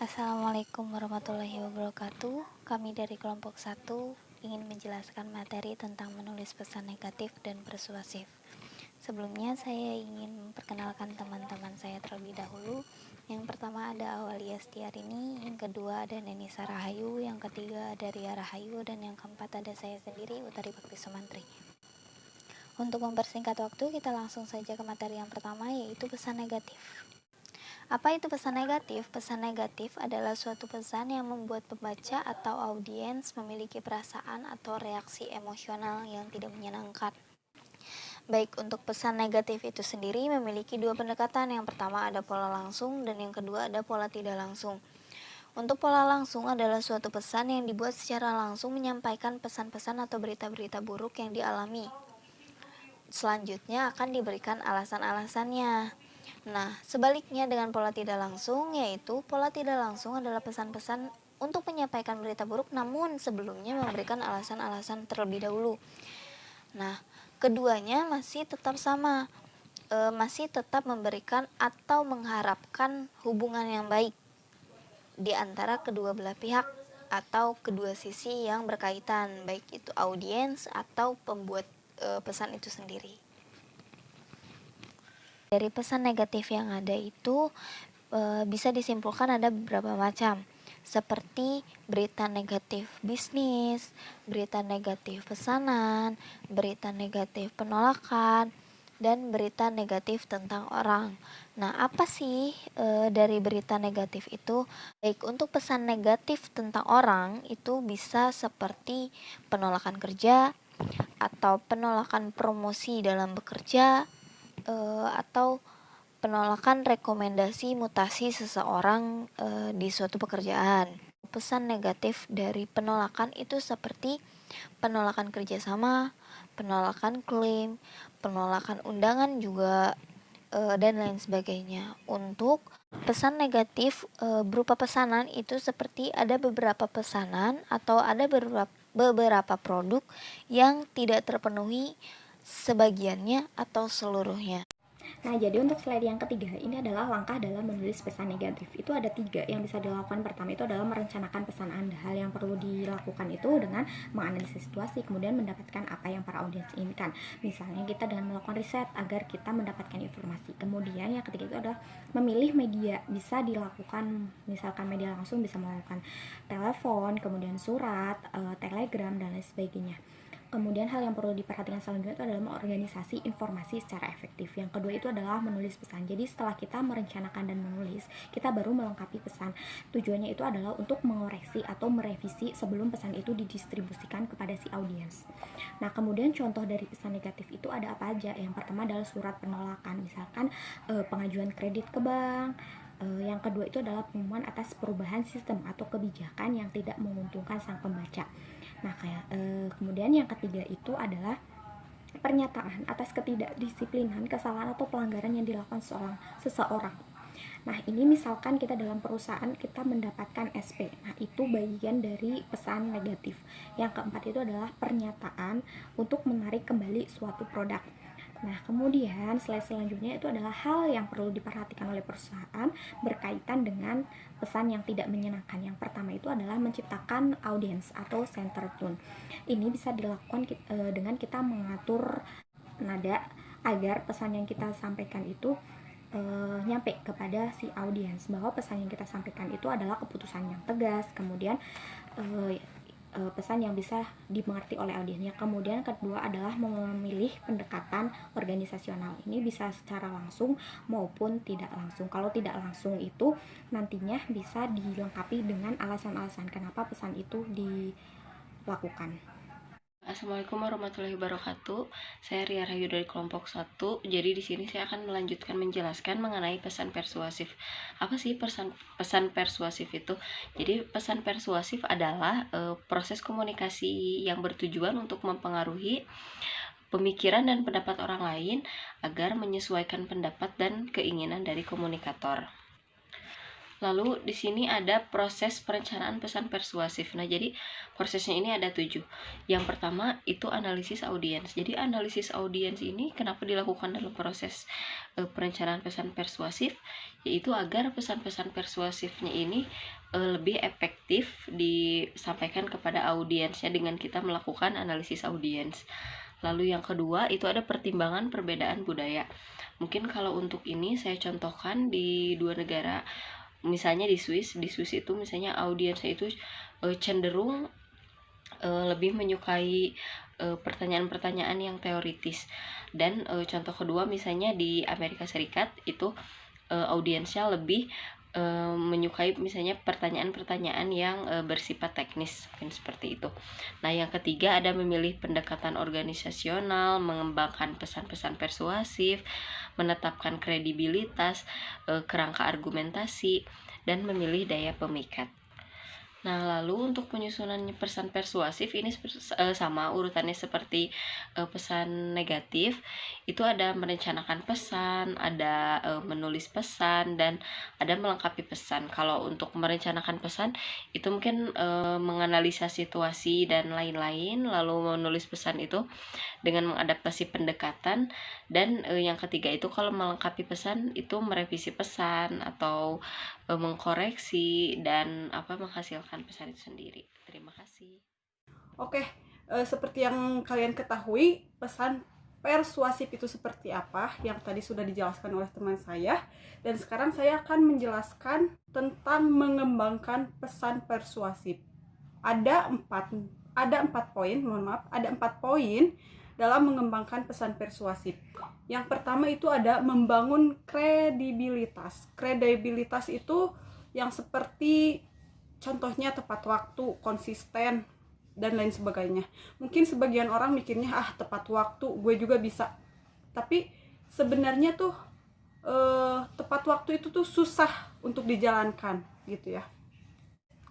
Assalamualaikum warahmatullahi wabarakatuh. Kami dari kelompok 1 ingin menjelaskan materi tentang menulis pesan negatif dan persuasif. Sebelumnya saya ingin memperkenalkan teman-teman saya terlebih dahulu. Yang pertama ada Awalia Setiarini, yang kedua ada Nenisa Rahayu, yang ketiga ada Ria Rahayu, dan yang keempat ada saya sendiri, Utari Bakti Sumantri. Untuk mempersingkat waktu, kita langsung saja ke materi yang pertama, yaitu pesan negatif. Apa itu pesan negatif? Pesan negatif adalah suatu pesan yang membuat pembaca atau audiens memiliki perasaan atau reaksi emosional yang tidak menyenangkan. Baik, untuk pesan negatif itu sendiri memiliki dua pendekatan. Yang pertama ada pola langsung dan yang kedua ada pola tidak langsung. Untuk pola langsung adalah suatu pesan yang dibuat secara langsung menyampaikan pesan-pesan atau berita-berita buruk yang dialami. Selanjutnya akan diberikan alasan-alasannya. Nah, sebaliknya dengan pola tidak langsung, yaitu pola tidak langsung adalah pesan-pesan untuk menyampaikan berita buruk namun sebelumnya memberikan alasan-alasan terlebih dahulu. Nah, keduanya masih tetap sama, masih tetap memberikan atau mengharapkan hubungan yang baik di antara kedua belah pihak atau kedua sisi yang berkaitan, baik itu audiens atau pembuat pesan itu sendiri. Dari pesan negatif yang ada itu bisa disimpulkan ada beberapa macam, seperti berita negatif bisnis, berita negatif pesanan, berita negatif penolakan, dan berita negatif tentang orang. Nah, apa sih dari berita negatif itu? Baik, untuk pesan negatif tentang orang itu bisa seperti penolakan kerja atau penolakan promosi dalam bekerja, atau penolakan rekomendasi mutasi seseorang di suatu pekerjaan. Pesan negatif dari penolakan itu seperti penolakan kerjasama, penolakan klaim, penolakan undangan juga, dan lain sebagainya. Untuk pesan negatif berupa pesanan itu seperti ada beberapa pesanan atau ada beberapa produk yang tidak terpenuhi sebagiannya atau seluruhnya. Nah, jadi untuk slide yang ketiga, ini adalah langkah dalam menulis pesan negatif. Itu ada 3 yang bisa dilakukan. Pertama itu adalah merencanakan pesan Anda. Hal yang perlu dilakukan itu dengan menganalisis situasi, kemudian mendapatkan apa yang para audiens inginkan. Misalnya kita dengan melakukan riset agar kita mendapatkan informasi. Kemudian yang ketiga itu adalah memilih media. Bisa dilakukan, misalkan media langsung bisa melakukan telepon, kemudian surat, telegram, dan lain sebagainya. Kemudian hal yang perlu diperhatikan selanjutnya itu adalah mengorganisasi informasi secara efektif. Yang kedua itu adalah menulis pesan. Jadi setelah kita merencanakan dan menulis, kita baru melengkapi pesan. Tujuannya itu adalah untuk mengoreksi atau merevisi sebelum pesan itu didistribusikan kepada si audiens. Nah, kemudian contoh dari pesan negatif itu ada apa aja? Yang pertama adalah surat penolakan, misalkan pengajuan kredit ke bank. Yang kedua itu adalah pengumuman atas perubahan sistem atau kebijakan yang tidak menguntungkan sang pembaca. Nah, kemudian yang ketiga itu adalah pernyataan atas ketidakdisiplinan, kesalahan atau pelanggaran yang dilakukan seseorang. Nah, ini misalkan kita dalam perusahaan kita mendapatkan SP. Nah, itu bagian dari pesan negatif. Yang keempat itu adalah pernyataan untuk menarik kembali suatu produk. Nah, kemudian slide selanjutnya itu adalah hal yang perlu diperhatikan oleh perusahaan berkaitan dengan pesan yang tidak menyenangkan. Yang pertama itu adalah menciptakan audience atau center tone. Ini bisa dilakukan dengan kita mengatur nada agar pesan yang kita sampaikan itu nyampe kepada si audiens, bahwa pesan yang kita sampaikan itu adalah keputusan yang tegas, kemudian pesan yang bisa dimengerti oleh audiensnya. Kemudian kedua adalah memilih pendekatan organisasional. Ini bisa secara langsung maupun tidak langsung. Kalau tidak langsung itu nantinya bisa dilengkapi dengan alasan-alasan kenapa pesan itu dilakukan. Assalamualaikum warahmatullahi wabarakatuh. Saya Ria Rahayu dari kelompok 1. Jadi di sini saya akan melanjutkan menjelaskan mengenai pesan persuasif. Apa sih pesan persuasif itu? Jadi pesan persuasif adalah proses komunikasi yang bertujuan untuk mempengaruhi pemikiran dan pendapat orang lain agar menyesuaikan pendapat dan keinginan dari komunikator. Lalu di sini ada proses perencanaan pesan persuasif. Nah, jadi prosesnya ini ada 7. Yang pertama itu analisis audiens. Jadi analisis audiens ini kenapa dilakukan dalam proses perencanaan pesan persuasif? Yaitu agar pesan-pesan persuasifnya ini lebih efektif disampaikan kepada audiensnya dengan kita melakukan analisis audiens. Lalu yang kedua itu ada pertimbangan perbedaan budaya. Mungkin kalau untuk ini saya contohkan di 2 negara. Misalnya di Swiss itu misalnya audiensnya itu cenderung lebih menyukai pertanyaan-pertanyaan yang teoritis. Dan contoh kedua misalnya di Amerika Serikat itu audiensnya lebih menyukai misalnya pertanyaan-pertanyaan yang bersifat teknis, mungkin seperti itu. Nah, yang ketiga ada memilih pendekatan organisasional, mengembangkan pesan-pesan persuasif, menetapkan kredibilitas, kerangka argumentasi, dan memilih daya pemikat. Nah, lalu untuk penyusunan pesan persuasif ini sama urutannya seperti pesan negatif. Itu ada merencanakan pesan, ada menulis pesan, dan ada melengkapi pesan. Kalau untuk merencanakan pesan itu mungkin menganalisa situasi dan lain-lain, lalu menulis pesan itu dengan mengadaptasi pendekatan, dan yang ketiga itu kalau melengkapi pesan itu merevisi pesan atau mengkoreksi dan menghasilkan pesan itu sendiri. Terima kasih. Oke, seperti yang kalian ketahui, pesan persuasif itu seperti apa yang tadi sudah dijelaskan oleh teman saya, dan sekarang saya akan menjelaskan tentang mengembangkan pesan persuasif. Ada empat poin, ada 4 poin dalam mengembangkan pesan persuasif. Yang pertama itu ada membangun kredibilitas. Kredibilitas itu yang seperti contohnya tepat waktu, konsisten, dan lain sebagainya. Mungkin sebagian orang mikirnya tepat waktu gue juga bisa, tapi sebenarnya tuh tepat waktu itu tuh susah untuk dijalankan gitu ya.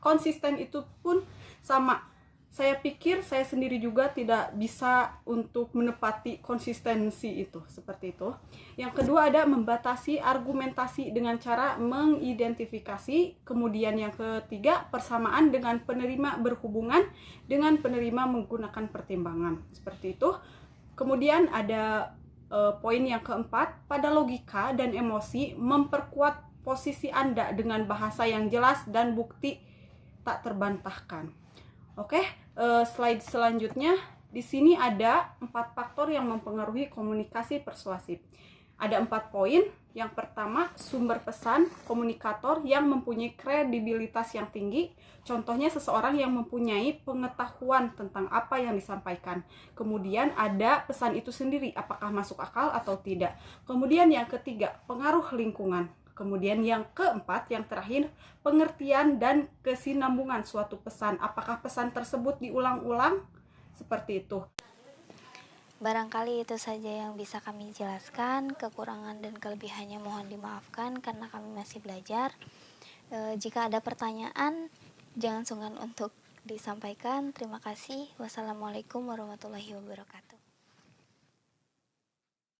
Konsisten itu pun sama. Saya pikir saya sendiri juga tidak bisa untuk menepati konsistensi itu, seperti itu. Yang kedua ada membatasi argumentasi dengan cara mengidentifikasi. Kemudian yang ketiga, persamaan dengan penerima berhubungan dengan penerima menggunakan pertimbangan, seperti itu. Kemudian ada poin yang keempat, pada logika dan emosi memperkuat posisi Anda dengan bahasa yang jelas dan bukti tak terbantahkan. Oke, slide selanjutnya. Di sini ada 4 faktor yang mempengaruhi komunikasi persuasif. Ada 4 poin. Yang pertama, sumber pesan, komunikator yang mempunyai kredibilitas yang tinggi. Contohnya seseorang yang mempunyai pengetahuan tentang apa yang disampaikan. Kemudian ada pesan itu sendiri, apakah masuk akal atau tidak. Kemudian yang ketiga, pengaruh lingkungan. Kemudian yang keempat, yang terakhir, pengertian dan kesinambungan suatu pesan. Apakah pesan tersebut diulang-ulang? Seperti itu. Barangkali itu saja yang bisa kami jelaskan. Kekurangan dan kelebihannya mohon dimaafkan karena kami masih belajar. Jika ada pertanyaan, jangan sungkan untuk disampaikan. Terima kasih. Wassalamualaikum warahmatullahi wabarakatuh.